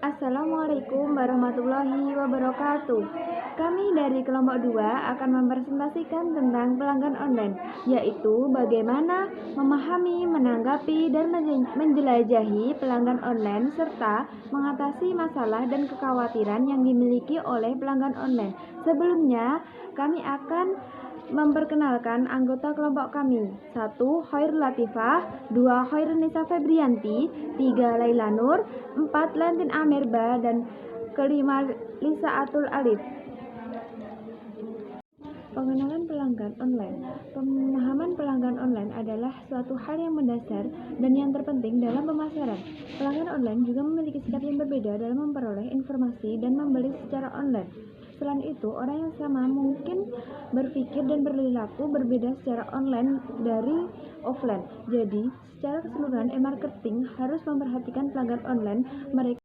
Assalamualaikum warahmatullahi wabarakatuh. Kami dari kelompok 2 akan mempresentasikan tentang pelanggan online, yaitu bagaimana memahami, menanggapi, dan menjelajahi pelanggan online serta mengatasi masalah dan kekhawatiran yang dimiliki oleh pelanggan online. Sebelumnya, kami akan memperkenalkan anggota kelompok kami. 1. Khairul Latifah, 2. Khairul Nisa Febrianti, 3. Laila Nur, 4. Lentin Amirba, dan kelima Lisa Atul Alif. Pengenalan pelanggan online. Pemahaman pelanggan online adalah suatu hal yang mendasar dan yang terpenting dalam pemasaran. Pelanggan online juga memiliki sikap yang berbeda dalam memperoleh informasi dan membeli secara online. Selain itu, orang yang sama mungkin berpikir dan berperilaku berbeda secara online dari offline. Jadi, secara keseluruhan e-marketing harus memperhatikan pelanggan online mereka.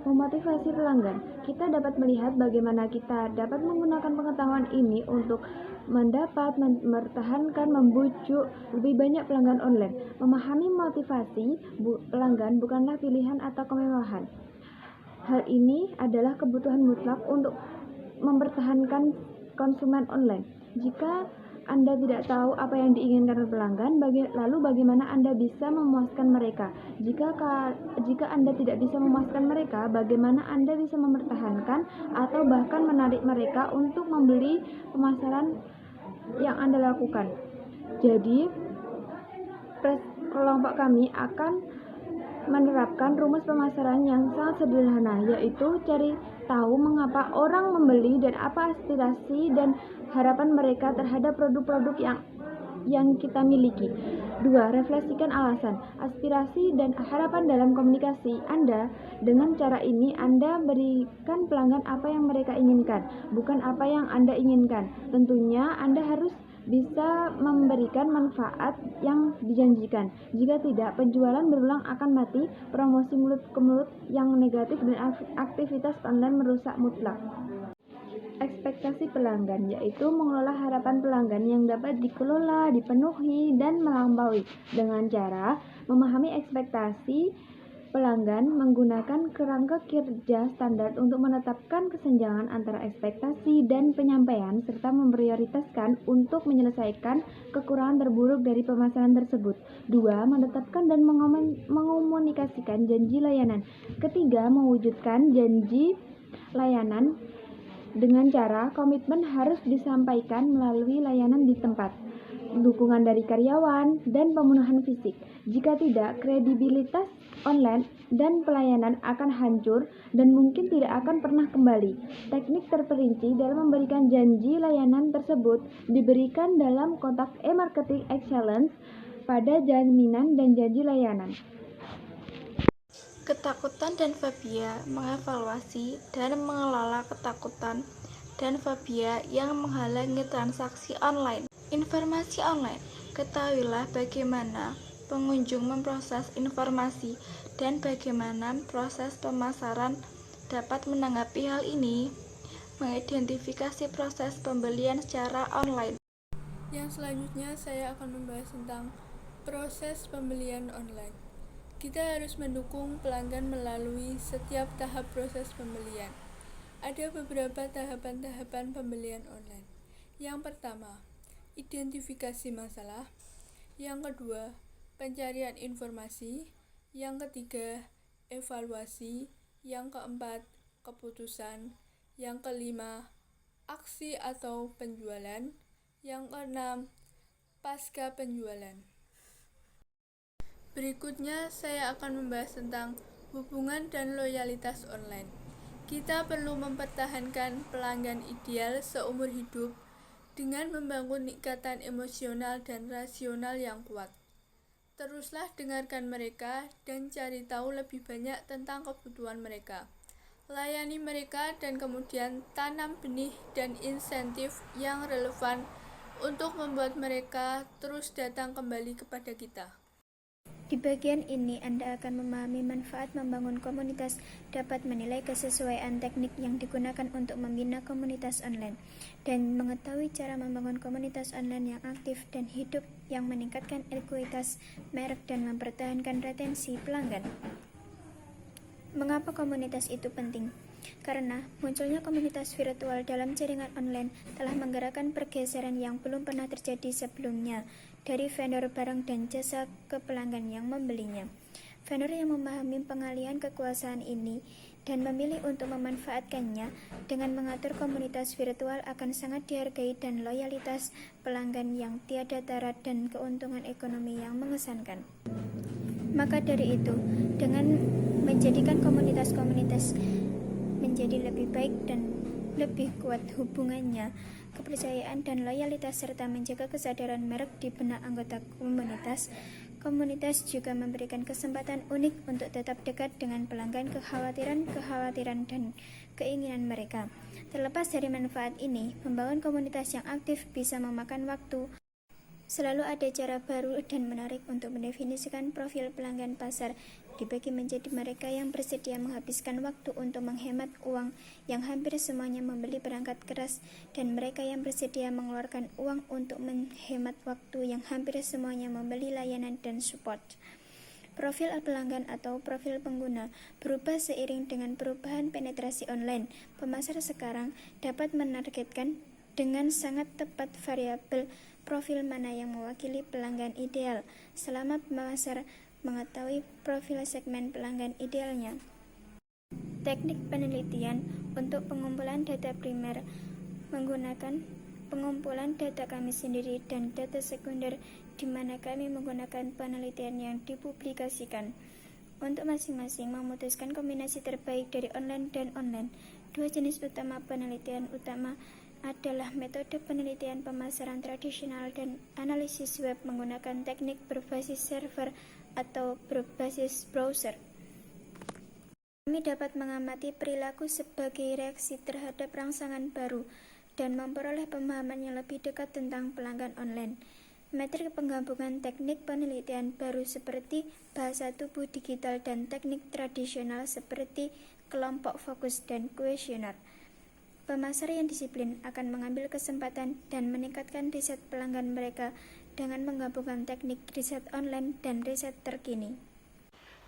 Memotivasi pelanggan. Kita dapat melihat bagaimana kita dapat menggunakan pengetahuan ini untuk mendapat mempertahankan membujuk lebih banyak pelanggan online. Memahami motivasi pelanggan bukanlah pilihan atau kemewahan. Hal ini adalah kebutuhan mutlak untuk mempertahankan konsumen online. Jika Anda tidak tahu apa yang diinginkan pelanggan, lalu bagaimana Anda bisa memuaskan mereka? Jika Anda tidak bisa memuaskan mereka, bagaimana Anda bisa mempertahankan atau bahkan menarik mereka untuk membeli pemasaran yang Anda lakukan? Jadi, kelompok kami akan menerapkan rumus pemasaran yang sangat sederhana, yaitu cari tahu mengapa orang membeli dan apa aspirasi dan harapan mereka terhadap produk-produk yang kita miliki. 2. Refleksikan alasan, aspirasi, dan harapan dalam komunikasi Anda. Dengan cara ini, Anda berikan pelanggan apa yang mereka inginkan, bukan apa yang Anda inginkan. Tentunya, Anda harus bisa memberikan manfaat yang dijanjikan. Jika tidak, penjualan berulang akan mati, promosi mulut ke mulut yang negatif, dan aktivitas online merusak mutlak. Ekspektasi pelanggan, yaitu mengelola harapan pelanggan yang dapat dikelola, dipenuhi, dan melampaui dengan cara memahami ekspektasi pelanggan, menggunakan kerangka kerja standar untuk menetapkan kesenjangan antara ekspektasi dan penyampaian, serta memprioritaskan untuk menyelesaikan kekurangan terburuk dari pemasaran tersebut. 2. Menetapkan dan mengomunikasikan janji layanan. Ketiga, mewujudkan janji layanan dengan cara komitmen harus disampaikan melalui layanan di tempat, dukungan dari karyawan, dan pemenuhan fisik. Jika tidak, kredibilitas online dan pelayanan akan hancur dan mungkin tidak akan pernah kembali. Teknik terperinci dalam memberikan janji layanan tersebut diberikan dalam kotak e-marketing excellence pada jaminan dan janji layanan. Ketakutan dan fobia, mengevaluasi dan mengelola ketakutan dan fobia yang menghalangi transaksi online. Informasi online. Ketahuilah bagaimana pengunjung memproses informasi dan bagaimana proses pemasaran dapat menanggapi hal ini. Mengidentifikasi proses pembelian secara online. Yang selanjutnya saya akan membahas tentang proses pembelian online. Kita harus mendukung pelanggan melalui setiap tahap proses pembelian. Ada beberapa tahapan-tahapan pembelian online. Yang pertama, identifikasi masalah. Yang kedua, pencarian informasi. Yang ketiga, evaluasi. Yang keempat, keputusan. Yang kelima, aksi atau penjualan. Yang keenam, pasca penjualan. Berikutnya saya akan membahas tentang hubungan dan loyalitas online. Kita perlu mempertahankan pelanggan ideal seumur hidup dengan membangun ikatan emosional dan rasional yang kuat. Teruslah dengarkan mereka dan cari tahu lebih banyak tentang kebutuhan mereka. Layani mereka dan kemudian tanam benih dan insentif yang relevan untuk membuat mereka terus datang kembali kepada kita. Di bagian ini, Anda akan memahami manfaat membangun komunitas, dapat menilai kesesuaian teknik yang digunakan untuk membina komunitas online, dan mengetahui cara membangun komunitas online yang aktif dan hidup yang meningkatkan ekuitas merek dan mempertahankan retensi pelanggan. Mengapa komunitas itu penting? Karena munculnya komunitas virtual dalam jaringan online telah menggerakkan pergeseran yang belum pernah terjadi sebelumnya dari vendor barang dan jasa ke pelanggan yang membelinya. Vendor yang memahami pengalihan kekuasaan ini dan memilih untuk memanfaatkannya dengan mengatur komunitas virtual akan sangat dihargai dan loyalitas pelanggan yang tiada tara dan keuntungan ekonomi yang mengesankan. Maka dari itu, dengan menjadikan komunitas-komunitas menjadi lebih baik dan lebih kuat hubungannya, kepercayaan dan loyalitas serta menjaga kesadaran merek di benak anggota komunitas, komunitas juga memberikan kesempatan unik untuk tetap dekat dengan pelanggan, kekhawatiran dan keinginan mereka. Terlepas dari manfaat ini, membangun komunitas yang aktif bisa memakan waktu. Selalu ada cara baru dan menarik untuk mendefinisikan profil pelanggan pasar, dibagi menjadi mereka yang bersedia menghabiskan waktu untuk menghemat uang yang hampir semuanya membeli perangkat keras, dan mereka yang bersedia mengeluarkan uang untuk menghemat waktu yang hampir semuanya membeli layanan dan support. Profil pelanggan atau profil pengguna berubah seiring dengan perubahan penetrasi online. Pemasar sekarang dapat menargetkan dengan sangat tepat variabel profil mana yang mewakili pelanggan ideal, selama pemasar mengetahui profil segmen pelanggan idealnya. Teknik penelitian untuk pengumpulan data primer menggunakan pengumpulan data kami sendiri dan data sekunder, di mana kami menggunakan penelitian yang dipublikasikan. Untuk masing-masing memutuskan kombinasi terbaik dari online dan online. Dua jenis utama penelitian utama adalah metode penelitian pemasaran tradisional dan analisis web menggunakan teknik berbasis server atau berbasis browser. Kami dapat mengamati perilaku sebagai reaksi terhadap rangsangan baru dan memperoleh pemahaman yang lebih dekat tentang pelanggan online. Metrik penggabungan teknik penelitian baru seperti bahasa tubuh digital dan teknik tradisional seperti kelompok fokus dan kuesioner. Pemasar yang disiplin akan mengambil kesempatan dan meningkatkan riset pelanggan mereka dengan menggabungkan teknik riset online dan riset terkini.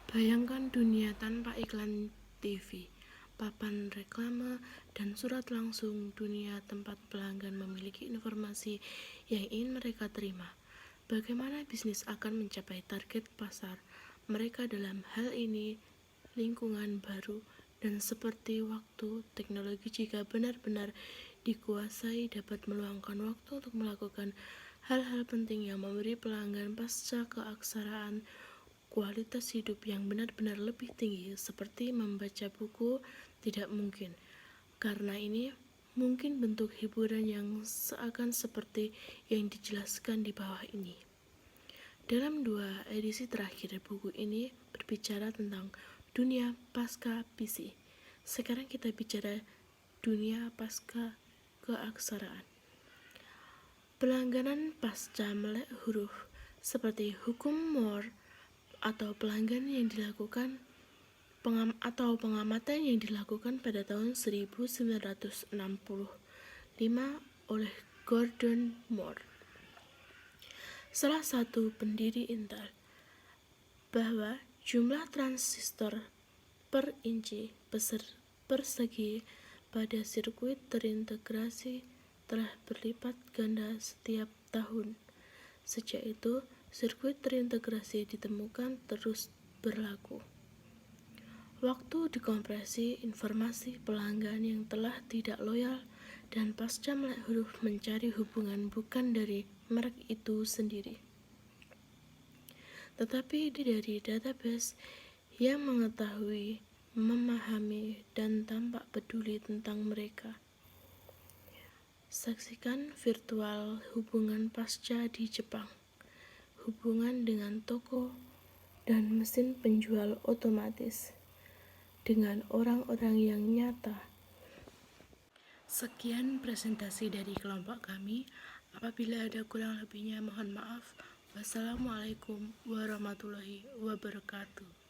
Bayangkan dunia tanpa iklan TV, papan reklame, dan surat langsung, dunia tempat pelanggan memiliki informasi yang ingin mereka terima. Bagaimana bisnis akan mencapai target pasar mereka dalam hal ini? Lingkungan baru dan seperti waktu, teknologi jika benar-benar dikuasai dapat meluangkan waktu untuk melakukan hal-hal penting yang memberi pelanggan pasca keaksaraan kualitas hidup yang benar-benar lebih tinggi, seperti membaca buku tidak mungkin. Karena ini mungkin bentuk hiburan yang seakan seperti yang dijelaskan di bawah ini. Dalam 2 edisi terakhir buku ini berbicara tentang dunia pasca PC. Sekarang kita bicara dunia pasca keaksaraan. Pelangganan pasca melek huruf seperti hukum Moore atau pelanggan yang dilakukan pengamatan yang dilakukan pada tahun 1965 oleh Gordon Moore, salah satu pendiri Intel, bahwa jumlah transistor per inci persegi pada sirkuit terintegrasi telah berlipat ganda setiap tahun. Sejak itu, sirkuit terintegrasi ditemukan terus berlaku. Waktu dikompresi informasi pelanggan yang telah tidak loyal dan pasca melek huruf mencari hubungan bukan dari merek itu sendiri, tetapi dari database yang mengetahui, memahami, dan tampak peduli tentang mereka. Saksikan virtual hubungan pasca di Jepang, hubungan dengan toko dan mesin penjual otomatis, dengan orang-orang yang nyata. Sekian presentasi dari kelompok kami. Apabila ada kurang lebihnya mohon maaf. Wassalamualaikum warahmatullahi wabarakatuh.